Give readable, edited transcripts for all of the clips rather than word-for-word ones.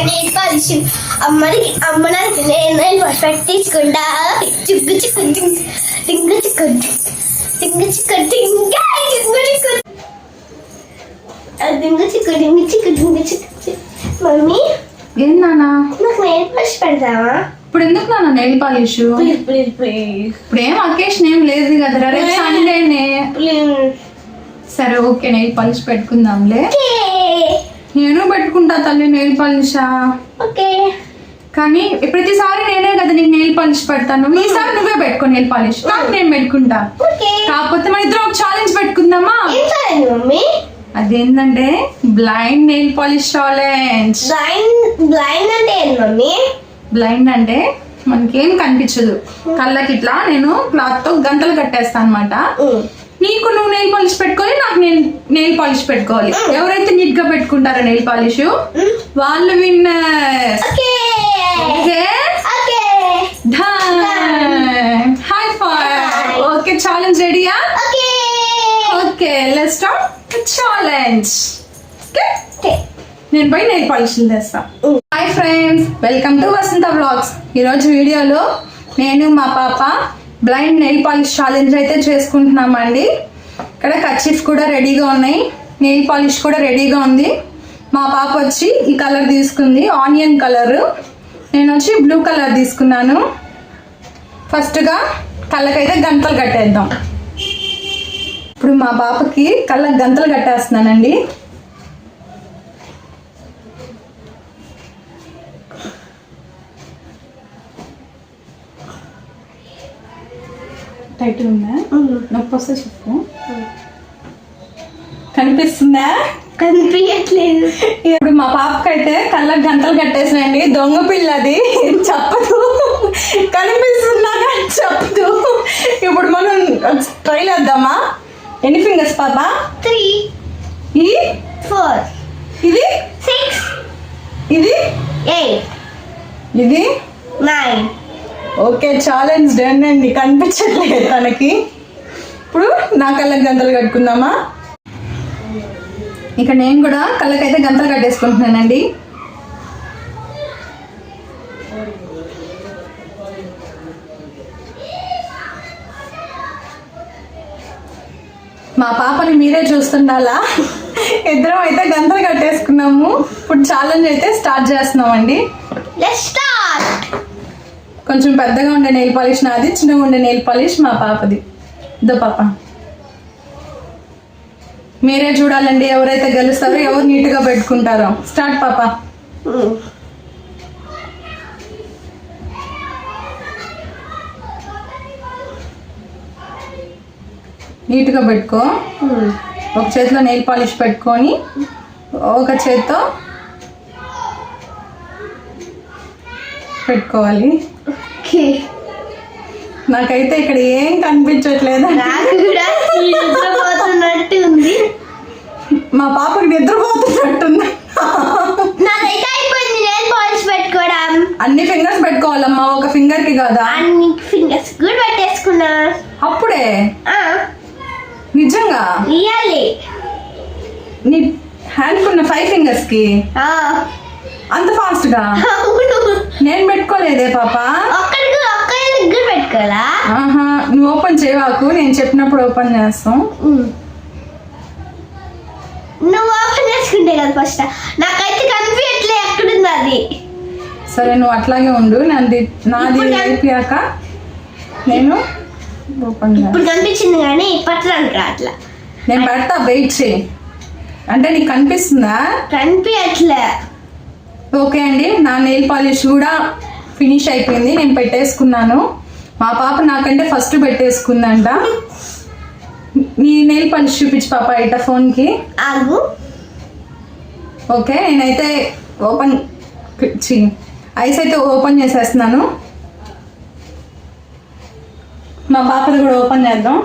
Nail polish అమ్మడానికి నేను perfect తీసుకుంటా. చిక్కు చిక్కు టింగు చిక్కు టింగు చిక్కు టింగా టింగు చిక్కు టింగు చిక్కు టింగు చిక్కు టింగు చిక్కు. మమ్మీ ఏం నానా నాకు నెయిల్ పాలిష్ పెడతావా? ఇప్పుడు ఎందుకు నాన్న నెయిల్ పాలిష్? ఇప్పుడు ఏం అకేషన్ ఏం లేదు కదరా, రేపు సండేనే. సరే ఓకే, నెయిల్ పాలిష్ పెట్టుకుందాంలే. నేను పెట్టుకుంటా తల్లి నెయిల్ పాలిషా. ఓకే, కానీ ప్రతిసారి నేనే కదా నీకు నెయిల్ పాలిష్ పెడతాను. ఈసారి నువ్వే పెట్టుకో నెయిల్ పాలిష్, నాకు నేను పెట్టుకుంటా. కాకపోతే మన ఇద్దరం ఒక ఛాలెంజ్ పెట్టుకుందామా? మమ్మీ అదేంటంటే blind nail polish challenge. Blind అంటే ఏంటి మమ్మీ? బ్లైండ్ అంటే మనకేం కనిపించదు, కళ్ళకి ఇట్లా నేను క్లాత్ తో గంటలు కట్టేస్తాను అనమాట. నీకు నువ్వు నెయిల్ పాలిష్ పెట్టుకోవాలి, నాకు నేను నెయిల్ పాలిష్ పెట్టుకోవాలి. ఎవరైతే నీట్ గా పెట్టుకుంటారో నెయిల్ పాలిష్ వాళ్ళు winners. High five. Okay, challenge రెడీయా? Okay, let's start challenge. నేను పోయి నెయిల్ పాలిష్లు తెస్తా. Hi friends, welcome to Vasantha vlogs. ఈరోజు వీడియోలో నేను మా పాప బ్లైండ్ నెయిల్ పాలిష్ ఛాలెంజ్ అయితే చేసుకుంటున్నామండి. ఇక్కడ కర్చీఫ్ కూడా రెడీగా ఉన్నాయి, నెయిల్ పాలిష్ కూడా రెడీగా ఉంది. మా పాప వచ్చి ఈ కలర్ తీసుకుంది, ఆనియన్ కలర్. నేను వచ్చి బ్లూ కలర్ తీసుకున్నాను. ఫస్ట్గా కళ్ళకైతే గంటలు కట్టేద్దాం. ఇప్పుడు మా పాపకి కళ్ళకి గంటలు కట్టేస్తున్నానండి. టైట్ ఉందా? నొప్పి వస్తే చెప్పు. కనిపిస్తుందా? కనిపించట్లేదు. ఇప్పుడు మా పాపకైతే కళ్ళకి గంటలు కట్టేసినాయండి. దొంగ పిల్లది, చెప్పదు. కనిపిస్తుందా కానీ చెప్పదు. ఇప్పుడు మనం ట్రై చేద్దామా? ఎన్ని ఫింగర్స్ పాప? 3, ఇది 4, ఇది 6, ఇది 8, ఇది 9. ఓకే, ఛాలెంజ్ డన్ అండి. కనిపించట్లేదు తనకి. ఇప్పుడు నా కళ్ళకి గంటలు కట్టుకుందామా? ఇక నేను కూడా కళ్ళకైతే గంటలు కట్టేసుకుంటున్నానండి. మా పాపని మీరే చూస్తుండాలా. ఇద్దరం అయితే గంటలు కట్టేసుకున్నాము. ఇప్పుడు ఛాలెంజ్ అయితే స్టార్ట్ చేస్తున్నామండి. Let's start. కొంచెం పెద్దగా ఉండే నెయిల్ పాలిష్ నాది, చిన్నగా ఉండే నెయిల్ పాలిష్ మా పాపది. ఇదో పాప, మీరే చూడాలండి ఎవరైతే గెలుస్తారో, ఎవరు నీట్గా పెట్టుకుంటారో. స్టార్ట్ పాప. నీట్గా పెట్టుకో. ఒక చేతిలో నెయిల్ పాలిష్ పెట్టుకొని ఒక చేత్తో పెట్టుకోవాలి. నాకైతే ఇక్కడ ఏం కనిపించట్లేదు. నాకు కూడా నిద్రపోతున్నట్టు ఉంది. మా పాపకి నిద్రపోతున్నట్టుంది. నాదైతే అయిపోయింది నెయిల్ పాలిష్ పెట్టుకోవడం. అన్ని ఫింగర్స్ పెట్టుకోవాలమ్మా, ఒక ఫింగర్ కి కాదా? అన్ని ఫింగర్స్ కూడా పెట్టేసుకున్నా. అప్పుడే? నిజంగా? ఇయ్యాలి. నీ హ్యాండ్ కున్న 5 ఫింగర్స్ కి అంత ఫాస్ట్ గా? నేను పెట్టుకోలేదే పాప. పెట్టుకోవాలా? నువ్వు ఓపెన్ చేయవాకు, నేను చెప్పినప్పుడు ఓపెన్ చేస్తాం. నువ్వు ఓపెన్ చేసుకుంటే కదా ఫస్ట్. నాకైతే కనిపించట్లే ఎక్కడుంది అది. సరే, నువ్వు అట్లాగే ఉండు. నాది అయిపోయాక నేను ఓపెన్. ఇప్పుడు కనిపించింది కానీ పట్టడానికి అట్లా. నేను పెడతా, వెయిట్ చేయి. అంటే నీకు కనిపిస్తుందా? కనిపించట్లే. ఓకే అండి, నా నెయిల్ పాలిష్ కూడా ఫినిష్ అయిపోయింది. నేను పెట్టేసుకున్నాను. మా పాప నాకంటే ఫస్ట్ పెట్టేసుకుందంట. నీ నెయిల్ పాలిష్ చూపించు పాప ఇట ఫోన్కి. ఆగు. ఓకే, నేనైతే ఓపెన్ ఐస్ అయితే ఓపెన్ చేసేస్తున్నాను. మా పాపది కూడా ఓపెన్ చేద్దాం.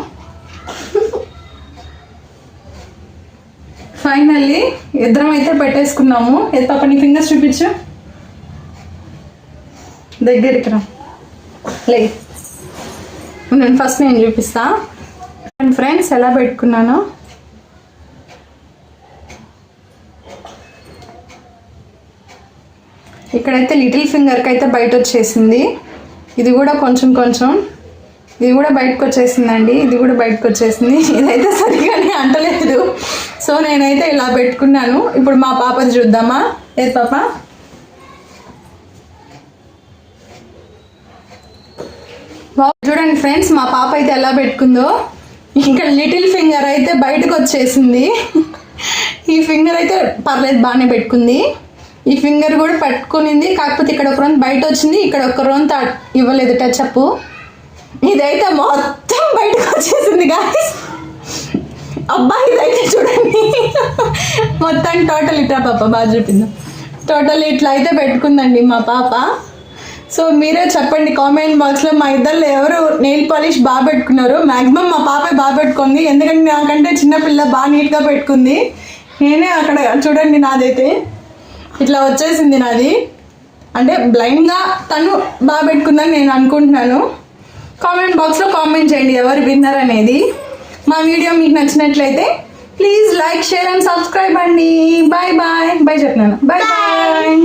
ఫైనల్లీ ఇద్దరం అయితే పెట్టేసుకున్నాము. ఏది పాప నీ ఫింగర్స్ చూపించు, దగ్గరికి రా. నేను ఫస్ట్ నేను చూపిస్తా ఫ్రెండ్స్ ఎలా పెట్టుకున్నాను. ఇక్కడైతే లిటిల్ ఫింగర్కి అయితే బయట వచ్చేసింది. ఇది కూడా కొంచెం ఇది కూడా బయటకు వచ్చేసిందండి. ఇది కూడా బయటకు వచ్చేసింది. ఇదైతే సరిగానే అంటలేదు. సో నేనైతే ఇలా పెట్టుకున్నాను. ఇప్పుడు మా పాపది చూద్దామా? ఏది పాప? చూడండి ఫ్రెండ్స్, మా పాప అయితే ఎలా పెట్టుకుందో. ఇంకా లిటిల్ ఫింగర్ అయితే బయటకు వచ్చేసింది. ఈ ఫింగర్ అయితే పర్లేదు, బాగానే పెట్టుకుంది. ఈ ఫింగర్ కూడా పట్టుకునింది, కాకపోతే ఇక్కడ ఒక రోజు బయట వచ్చింది, ఇక్కడ ఒక రోజు ఇవ్వలేదు టచ్అప్. ఇదైతే మొత్తం బయటకు వచ్చేసింది గాయ్స్. అబ్బాయి ఇదైతే చూడండి మొత్తం టోటల్ ఇట్లా పాప బాగా చూపింది. టోటల్ ఇట్లా అయితే పెట్టుకుందండి మా పాప. సో మీరే చెప్పండి కామెంట్ బాక్స్లో, మా ఇద్దరు ఎవరు నెయిల్ పాలిష్ బాగా పెట్టుకున్నారు? మ్యాక్సిమం మా పాపే బాగా పెట్టుకుంది, ఎందుకంటే నాకంటే చిన్నపిల్ల బాగా నీట్గా పెట్టుకుంది. నేనే అక్కడ చూడండి, నాదైతే ఇట్లా వచ్చేసింది నాది. అంటే బ్లైండ్గా తను బాగా పెట్టుకుందని నేను అనుకుంటున్నాను. కామెంట్ బాక్స్లో కామెంట్ చేయండి ఎవరు విన్నర్ అనేది. మా వీడియో మీకు నచ్చినట్లయితే please like, share and subscribe అండి. Bye bye. బాయ్ చెప్తున్నాను. Bye bye.